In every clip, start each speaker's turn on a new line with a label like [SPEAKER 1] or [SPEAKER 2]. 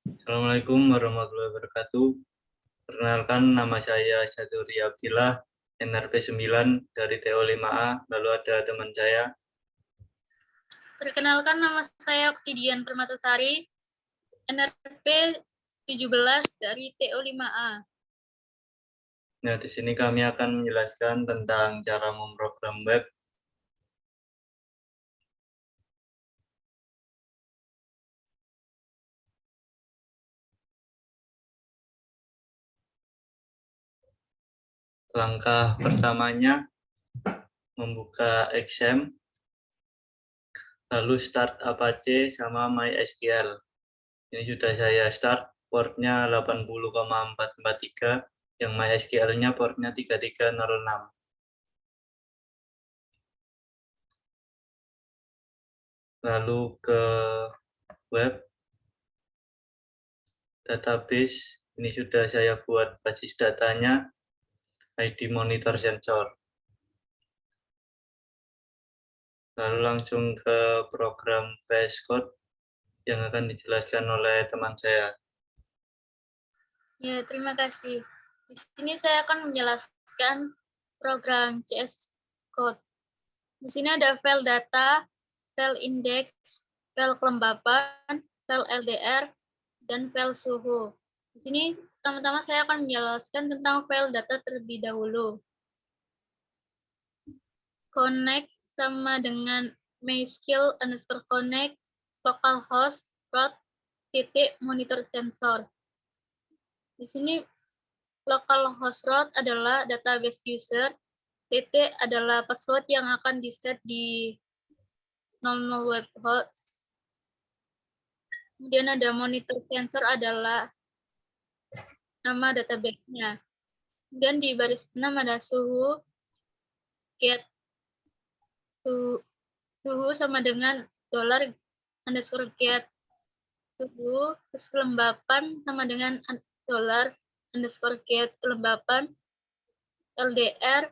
[SPEAKER 1] Assalamualaikum warahmatullahi wabarakatuh. Perkenalkan, nama saya Syaduri Abdillah, NRP 9 dari TO 5A, lalu ada teman saya.
[SPEAKER 2] Perkenalkan, nama saya Oktidian Permatasari, NRP 17 dari TO 5A.
[SPEAKER 1] Nah, di sini kami akan menjelaskan tentang cara memprogram web. Langkah pertamanya, membuka XAMPP, lalu start Apache sama MySQL. Ini sudah saya start, portnya 80,443, yang MySQL-nya portnya 3306. Lalu ke web, database, ini sudah saya buat basis datanya, ID monitor sensor. Lalu langsung ke program VS Code yang akan dijelaskan oleh teman saya.
[SPEAKER 2] Ya, terima kasih. Di sini saya akan menjelaskan program CS Code. Di sini ada file data, file index, file kelembapan, file LDR, dan file suhu. Di sini pertama-tama saya akan menjelaskan tentang file data terlebih dahulu. Connect sama dengan MySQL_connect localhost root titik monitor sensor. Di sini localhost root adalah database user, titik adalah password yang akan di-set di 00 web host. Kemudian ada monitor sensor adalah nama database-nya. Kemudian di baris 6 ada suhu, get suhu sama dengan $_get suhu, terus kelembapan sama dengan $_get kelembapan, LDR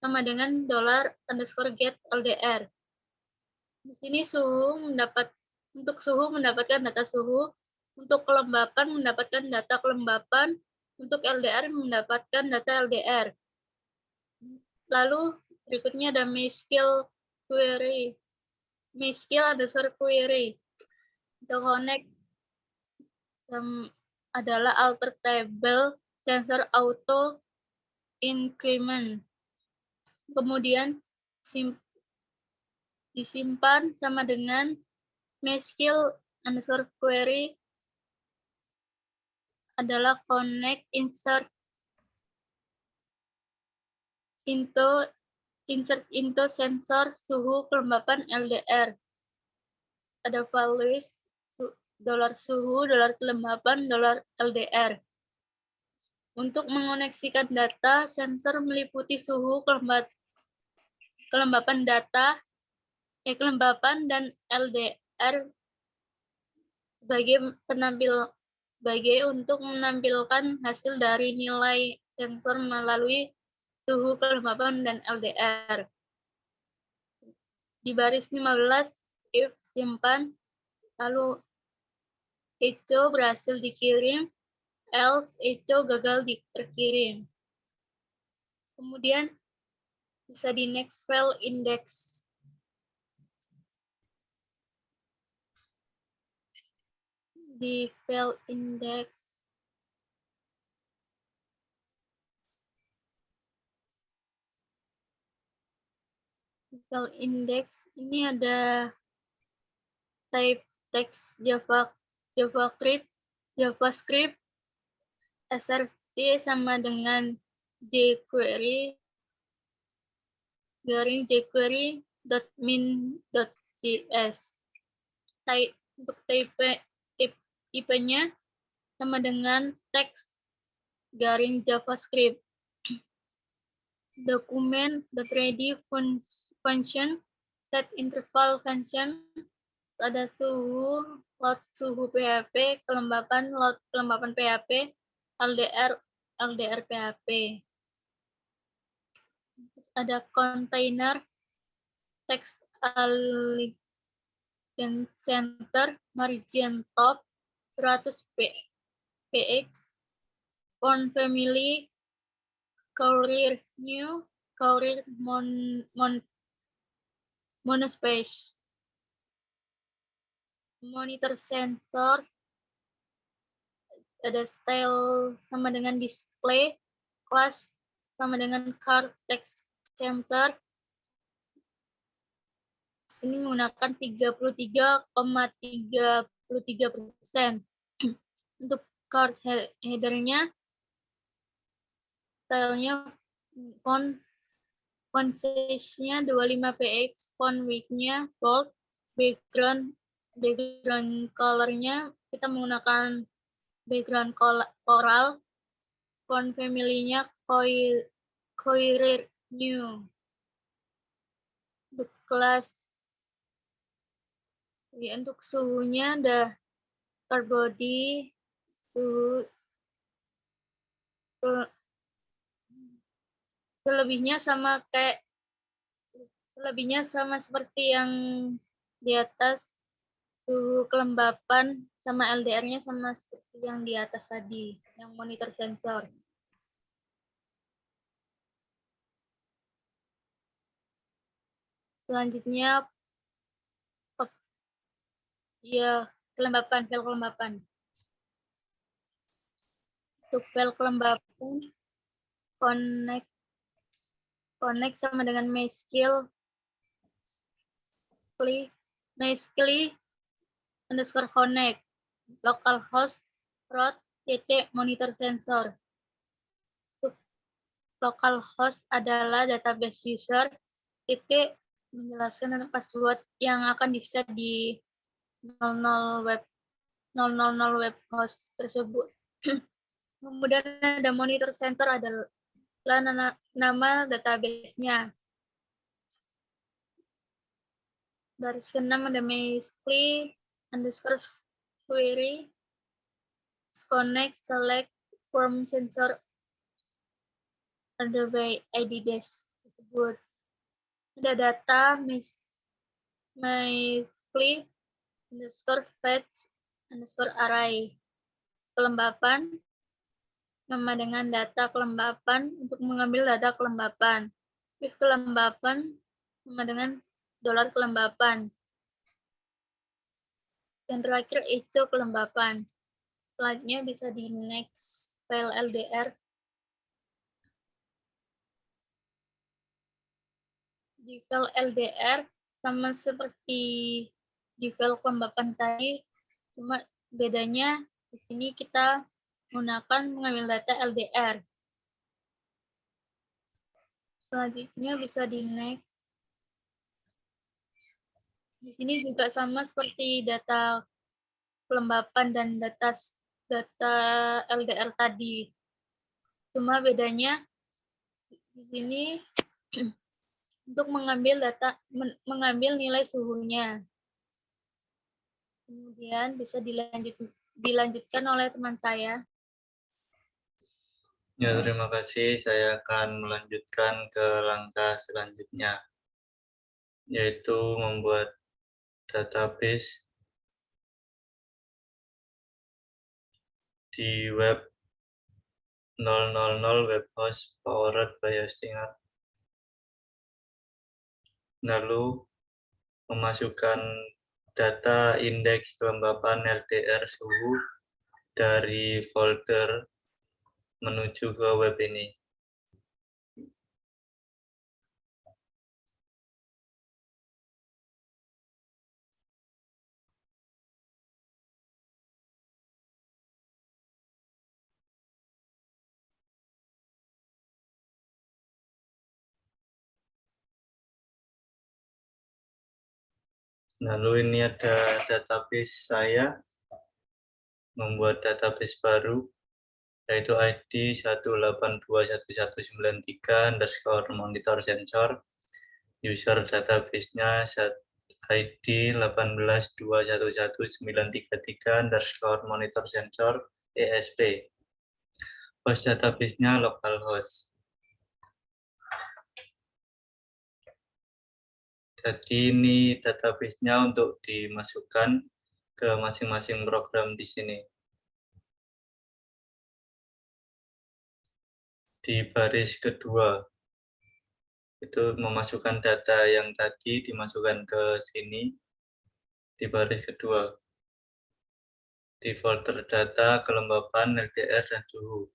[SPEAKER 2] sama dengan $_get LDR. Di sini untuk suhu mendapatkan data suhu, untuk kelembapan mendapatkan data kelembapan, untuk LDR mendapatkan data LDR. Lalu berikutnya ada MySQL query. MySQL_query. The connect adalah alter table sensor auto increment. Kemudian disimpan sama dengan MySQL_query adalah connect insert into sensor suhu kelembapan LDR. Ada values $suhu, $kelembapan, $LDR. Untuk mengoneksikan data, sensor meliputi suhu, kelembapan data, kelembapan dan LDR sebagai untuk menampilkan hasil dari nilai sensor melalui suhu, kelembapan, dan LDR. Di baris 15, if simpan, lalu echo berhasil dikirim, else echo gagal terkirim. Kemudian bisa di next file index. Di file index ini ada type text JavaScript, src sama dengan jQuery jQuery.min.js. Untuk tipenya sama dengan text JavaScript. Document.ready function, set interval function, ada suhu, load suhu PHP, kelembapan, load kelembapan PHP, LDR PHP. Terus ada container, text elegant center, margin top, 100 px, font family, career new, career monospace, monitor sensor, ada style sama dengan display, class sama dengan card text center. Ini menggunakan 33,33%. Untuk card headernya, stylenya font size-nya 25px, font width-nya bold, background color-nya kita menggunakan background coral, font family-nya Courier New. Untuk kelas, ya, untuk suhunya ada card body, suhu selebihnya sama seperti yang di atas. Suhu kelembapan sama LDR-nya sama seperti yang di atas tadi, yang monitor sensor. Selanjutnya, ya, file kelembapan. Untuk file kelembapan, connect sama dengan MySQL underscore connect, localhost root monitor sensor. Untuk localhost adalah database user menjelaskan tentang password yang akan di-set di 00 web host tersebut. Kemudian ada monitor center adalah nama database-nya. Baris ke-6 ada MySQL underscore query, connect, select, form sensor order by ID desk tersebut. Ada data MySQL underscore fetch underscore array. Kelembapan, nama dengan data kelembapan untuk mengambil data kelembapan. With kelembapan, nama dengan dolar kelembapan. Dan terakhir echo kelembapan. Selanjutnya bisa di next file LDR. Di file LDR sama seperti di file kelembapan tadi, cuma bedanya di sini kita menggunakan mengambil data LDR. Selanjutnya bisa di next. Di sini juga sama seperti data kelembapan dan data LDR tadi. Cuma bedanya di sini untuk mengambil nilai suhunya. Kemudian bisa dilanjutkan oleh teman saya.
[SPEAKER 1] Ya, terima kasih. Saya akan melanjutkan ke langkah selanjutnya, yaitu membuat database di web 000 web host powered by Hostinger. Lalu memasukkan data indeks kelembapan LDR suhu dari folder menuju ke web ini. Lalu ini ada database saya, membuat database baru, yaitu ID 1821193 _monitor sensor, user database-nya ID 18211933 _monitor sensor ESP. Host database-nya localhost. Jadi ini database-nya untuk dimasukkan ke masing-masing program di sini. Di baris kedua, itu memasukkan data yang tadi dimasukkan ke sini, di baris kedua. Di folder data, kelembapan, LDR, dan suhu.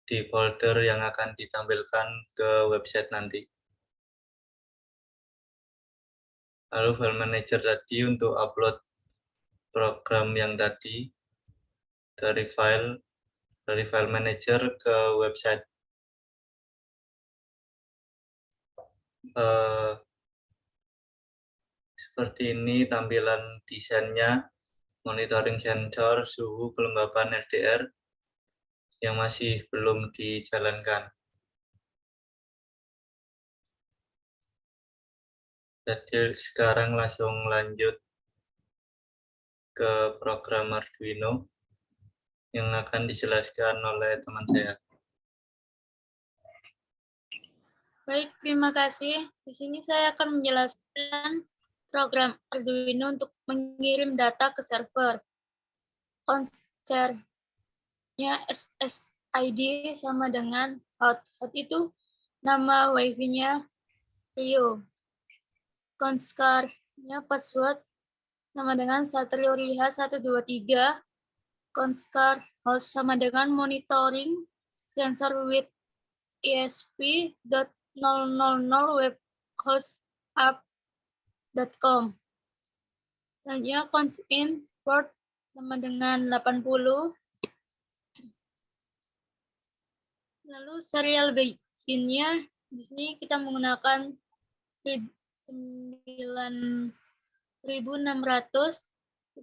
[SPEAKER 1] Di folder yang akan ditampilkan ke website nanti. Lalu file manager tadi untuk upload program yang tadi dari file manager ke website. Seperti ini tampilan desainnya, monitoring sensor, suhu, kelembapan, LDR yang masih belum dijalankan. Jadi sekarang langsung lanjut ke program Arduino yang akan dijelaskan oleh teman saya.
[SPEAKER 2] Baik, terima kasih. Di sini saya akan menjelaskan program Arduino untuk mengirim data ke server. Konsernya SSID sama dengan hot. Hot itu nama wifi-nya Rio. Konskarnya password sama dengan Satrio Liha 123. Konskar host sama dengan monitoring sensor with ESP.000 web host app.com. Selanjutnya const-in port sama dengan 80. Lalu serial bikinnya di sini kita menggunakan 9600.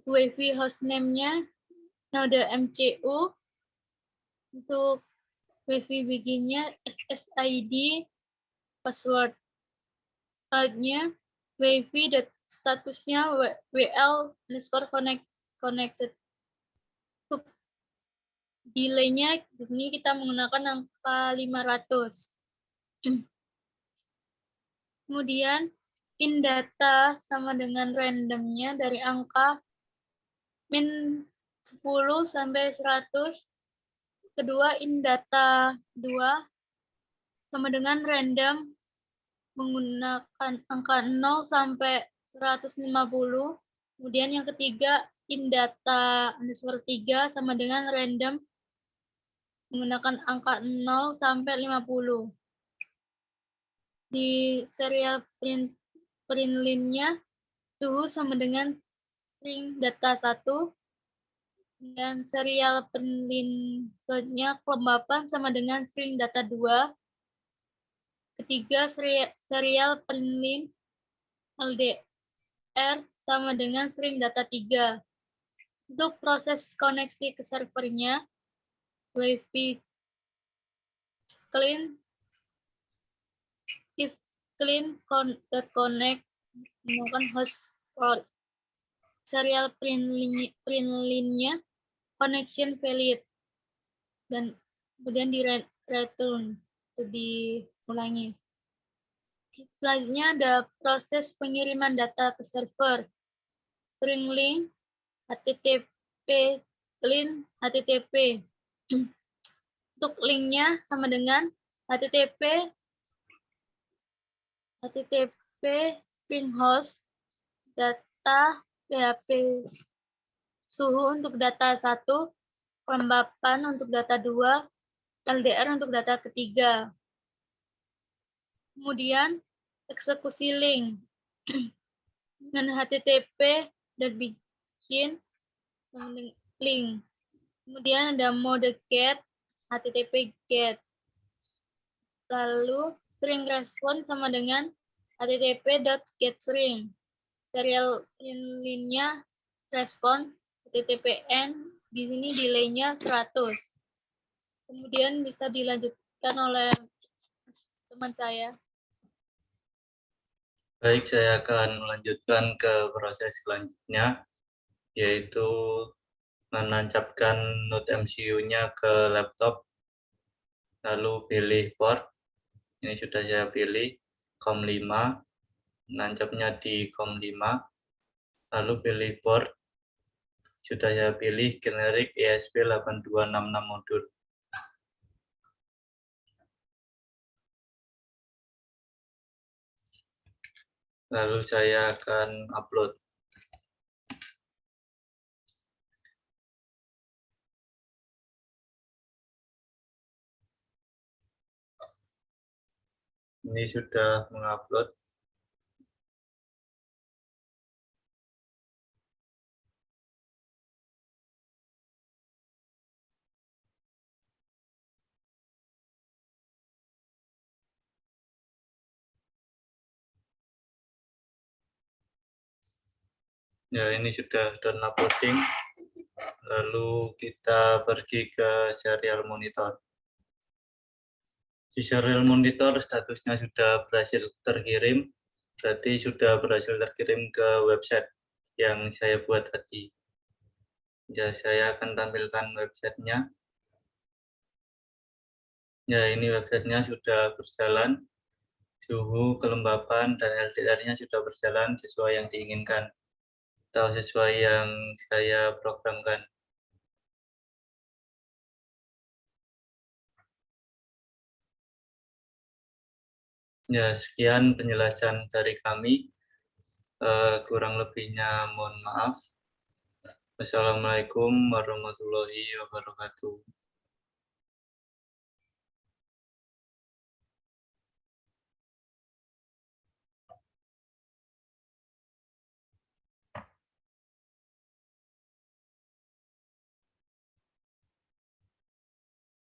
[SPEAKER 2] WiFi hostname-nya node MCU. Untuk WiFi bikinnya SSID, password nya WiFi dan statusnya WL_connected. Untuk delay-nya di sini kita menggunakan angka 500. Kemudian in data sama dengan randomnya dari angka min 10 sampai 100. Kedua in data 2 sama dengan random menggunakan angka 0 sampai 150. Kemudian yang ketiga in data underscore 3 sama dengan random menggunakan angka 0 sampai 50. Di serial print line-nya suhu sama dengan string data 1 dan serial print line-nya kelembapan sama dengan string data 2. Ketiga serial print line LDR sama dengan string data 3. Untuk proses koneksi ke servernya WiFi clean if clean.connect menggunakan host port. Serial print line-nya connection valid dan kemudian di return diulangi. Selanjutnya ada proses pengiriman data ke server. String link http clean http. Untuk linknya sama dengan http string host data PHP suhu untuk data 1, kelembapan untuk data 2, LDR untuk data ketiga. Kemudian eksekusi link dengan http dan bikin link. Kemudian ada mode get, http get. Lalu string response sama dengan http.getString. Serial line-nya respon httpn, di sini delay-nya 100. Kemudian bisa dilanjutkan oleh teman saya.
[SPEAKER 1] Baik, saya akan melanjutkan ke proses selanjutnya, yaitu menancapkan node MCU-nya ke laptop, lalu pilih port. Ini sudah saya pilih, COM5, nancapnya di COM5, lalu pilih port Sudah saya pilih generik ESP8266 modul. Lalu saya akan upload. Ini sudah mengupload. Ya, ini sudah done uploading. Lalu kita pergi ke serial monitor. Di serial monitor statusnya sudah berhasil terkirim, berarti sudah berhasil terkirim ke website yang saya buat tadi. Ya, saya akan tampilkan websitenya. Ya, ini websitenya sudah berjalan. Suhu, kelembapan, dan LDR-nya sudah berjalan sesuai yang diinginkan atau sesuai yang saya programkan. Ya, sekian penjelasan dari kami. Kurang lebihnya mohon maaf. Wassalamualaikum warahmatullahi wabarakatuh.